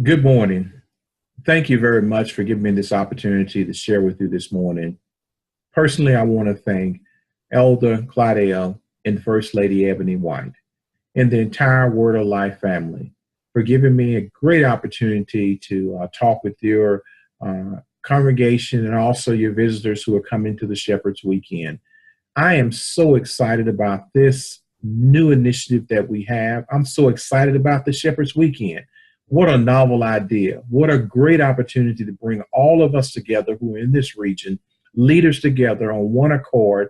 Good morning. Thank you very much for giving me this opportunity to share with you this morning. Personally, I want to thank Elder Claudel and First Lady Ebony White and the entire Word of Life family for giving me a great opportunity to talk with your congregation and also your visitors who are coming to the Shepherd's Weekend. I am so excited about this new initiative that we have. I'm so excited about the Shepherd's Weekend. What a novel idea. What a great opportunity to bring all of us together who are in this region, leaders together on one accord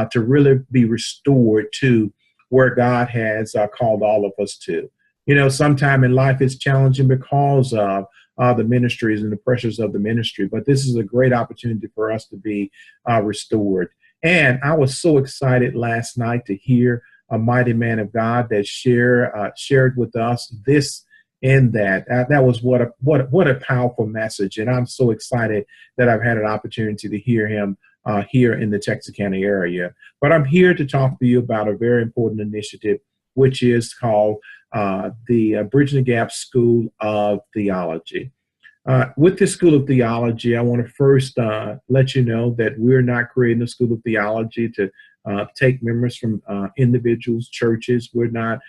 to really be restored to where God has called all of us to. You know, sometime in life it's challenging because of the ministries and the pressures of the ministry, but this is a great opportunity for us to be restored. And I was so excited last night to hear a mighty man of God that shared with us this and that. That was what a powerful message. And I'm so excited that I've had an opportunity to hear him here in the Texarkana area. But I'm here to talk to you about a very important initiative, which is called the Bridging the Gap School of Theology. With the School of Theology, I want to first let you know that we're not creating a School of Theology to take members from individuals, churches. We're not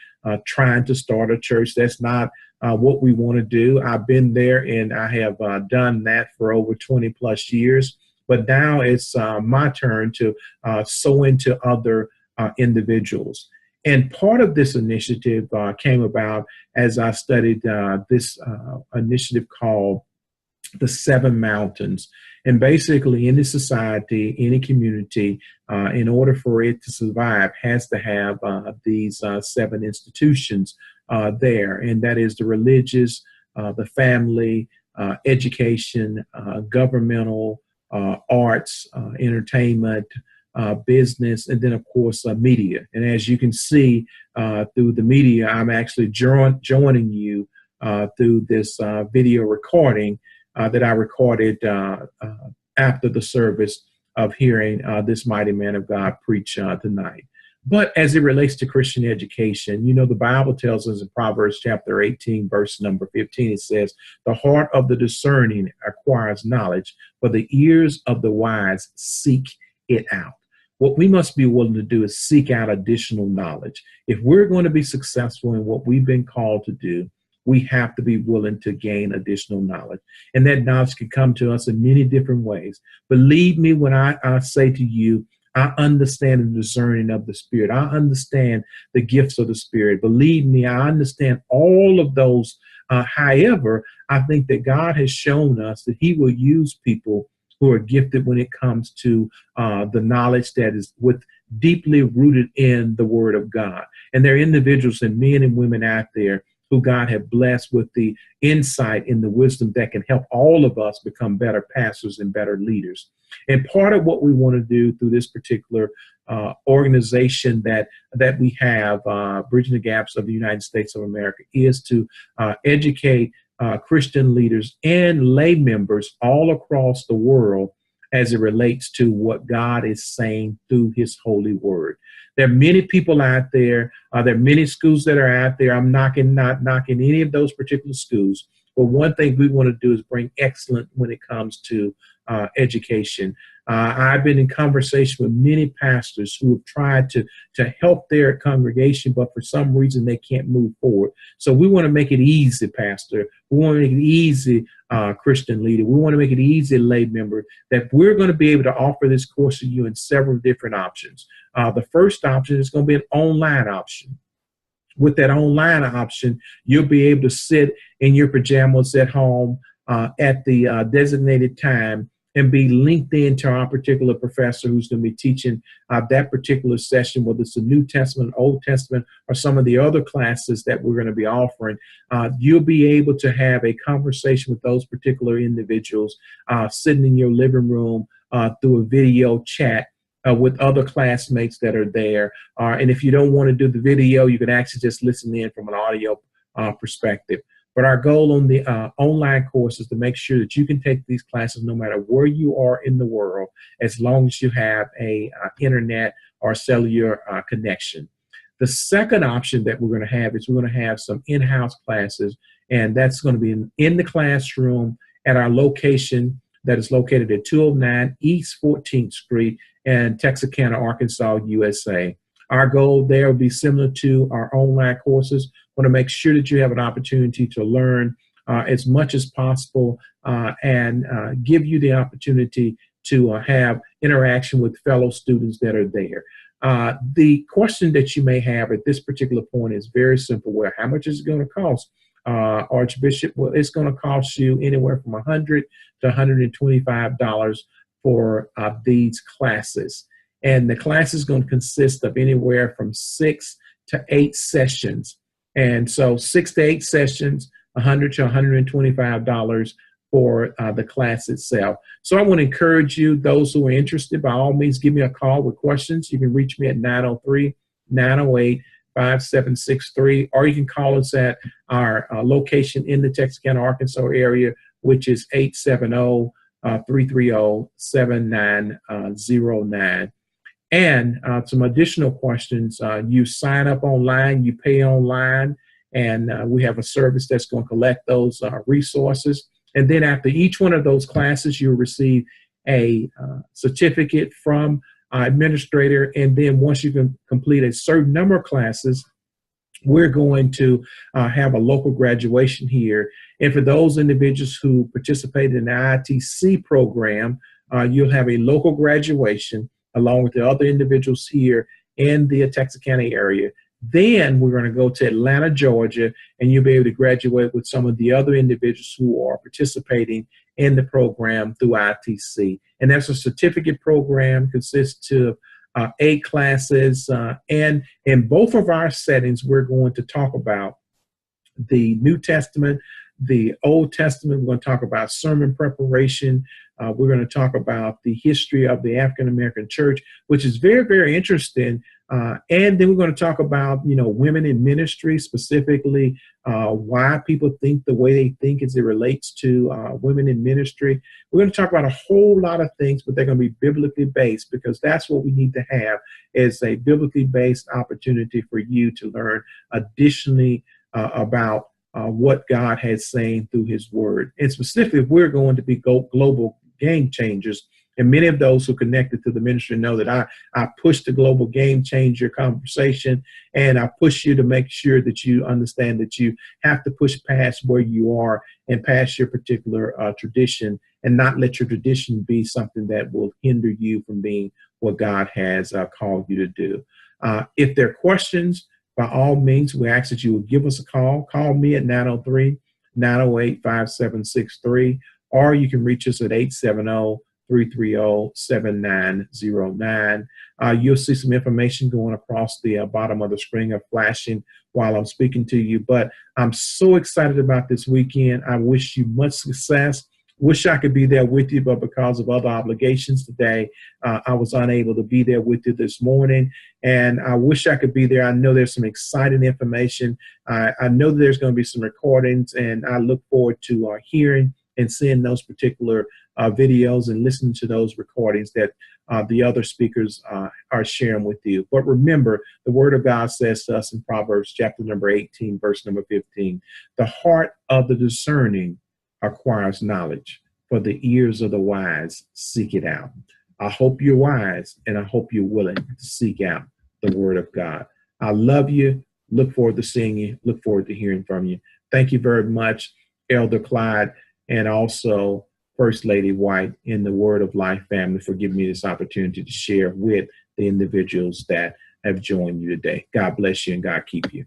trying to start a church. That's not what we want to do. I've been there and I have done that for over 20 plus years. But now it's my turn to sow into other individuals. And part of this initiative came about as I studied this initiative called the Seven Mountains. And basically, any society, any community, in order for it to survive, has to have these seven institutions there. And that is the religious, the family, education, governmental, arts, entertainment, business, and then, of course, media. And as you can see through the media, I'm actually joining you through this video recording that I recorded after the service of hearing this mighty man of God preach tonight. But as it relates to Christian education, you know, the Bible tells us in Proverbs chapter 18, verse number 15, it says, "The heart of the discerning acquires knowledge, but the ears of the wise seek it out." What we must be willing to do is seek out additional knowledge. If we're going to be successful in what we've been called to do, we have to be willing to gain additional knowledge. And that knowledge can come to us in many different ways. Believe me when I say to you, I understand the discerning of the Spirit. I understand the gifts of the Spirit. Believe me, I understand all of those. However, I think that God has shown us that He will use people who are gifted when it comes to the knowledge that is deeply rooted in the Word of God. And there are individuals and men and women out there who God have blessed with the insight and the wisdom that can help all of us become better pastors and better leaders. And part of what we want to do through this particular organization that we have, Bridging the Gaps of the United States of America, is to educate Christian leaders and lay members all across the world as it relates to what God is saying through His holy word. There are many people out there. There are many schools that are out there. I'm not knocking any of those particular schools. But one thing we want to do is bring excellence when it comes to education. I've been in conversation with many pastors who have tried to help their congregation, but for some reason they can't move forward. So we want to make it easy, Pastor. We want to make it easy, Christian leader. We want to make it easy, lay member, that we're going to be able to offer this course to you in several different options. The first option is going to be an online option. With that online option, you'll be able to sit in your pajamas at home at the designated time and be linked into our particular professor who's going to be teaching that particular session, whether it's the New Testament, Old Testament, or some of the other classes that we're going to be offering. You'll be able to have a conversation with those particular individuals sitting in your living room through a video chat with other classmates that are there. And if you don't want to do the video, you can actually just listen in from an audio perspective. But our goal on the online course is to make sure that you can take these classes no matter where you are in the world, as long as you have a internet or cellular connection. The second option that we're going to have is we're going to have some in-house classes And that's going to be in the classroom at our location that is located at 209 East 14th Street in Texarkana, Arkansas, USA. Our goal there will be similar to our online courses. Want to make sure that you have an opportunity to learn as much as possible and give you the opportunity to have interaction with fellow students that are there. The question that you may have at this particular point is very simple. Well, how much is it going to cost? Archbishop, well, it's going to cost you anywhere from $100 to $125 for these classes. And the class is going to consist of anywhere from 6 to 8 sessions. And so 6 to 8 sessions, $100 to $125 for the class itself. So I want to encourage you, those who are interested, by all means, give me a call with questions. You can reach me at 903-908-5763, or you can call us at our location in the Texarkana, Arkansas area, which is 870-330-7909. And some additional questions, you sign up online, you pay online, and we have a service that's going to collect those resources. And then after each one of those classes, you'll receive a certificate from our administrator. And then once you can complete a certain number of classes, we're going to have a local graduation here. And for those individuals who participated in the ITC program, you'll have a local graduation along with the other individuals here in the Texarkana area. Then we're going to go to Atlanta, Georgia, and you'll be able to graduate with some of the other individuals who are participating in the program through ITC. And that's a certificate program, consists of 8 classes. And in both of our settings, we're going to talk about the New Testament, the Old Testament. We're going to talk about sermon preparation. We're going to talk about the history of the African American church, which is very, very interesting. And then we're going to talk about, women in ministry, specifically why people think the way they think as it relates to women in ministry. We're going to talk about a whole lot of things, but they're going to be biblically based, because that's what we need to have, is a biblically based opportunity for you to learn additionally about what God has saying through his word. And specifically, we're going to be global game changers. And many of those who connected to the ministry know that I push the global game changer conversation, and I push you to make sure that you understand that you have to push past where you are and past your particular tradition, and not let your tradition be something that will hinder you from being what God has called you to do. If there are questions, by all means, we ask that you will give us a call. Call me at 903-908-5763, or you can reach us at 870-330-7909. You'll see some information going across the bottom of the screen or flashing while I'm speaking to you. But I'm so excited about this weekend. I wish you much success. Wish I could be there with you, but because of other obligations today, I was unable to be there with you this morning. And I wish I could be there. I know there's some exciting information. I know there's going to be some recordings, and I look forward to hearing and seeing those particular videos and listening to those recordings that the other speakers are sharing with you. But remember, the Word of God says to us in Proverbs chapter number 18, verse number 15, the heart of the discerning acquires knowledge, for the ears of the wise seek it out. I hope you're wise, and I hope you're willing to seek out the Word of God. I love you. Look forward to seeing you. Look forward to hearing from you. Thank you very much, Elder Clyde, and also First Lady White in the Word of Life family, for giving me this opportunity to share with the individuals that have joined you today. God bless you and God keep you.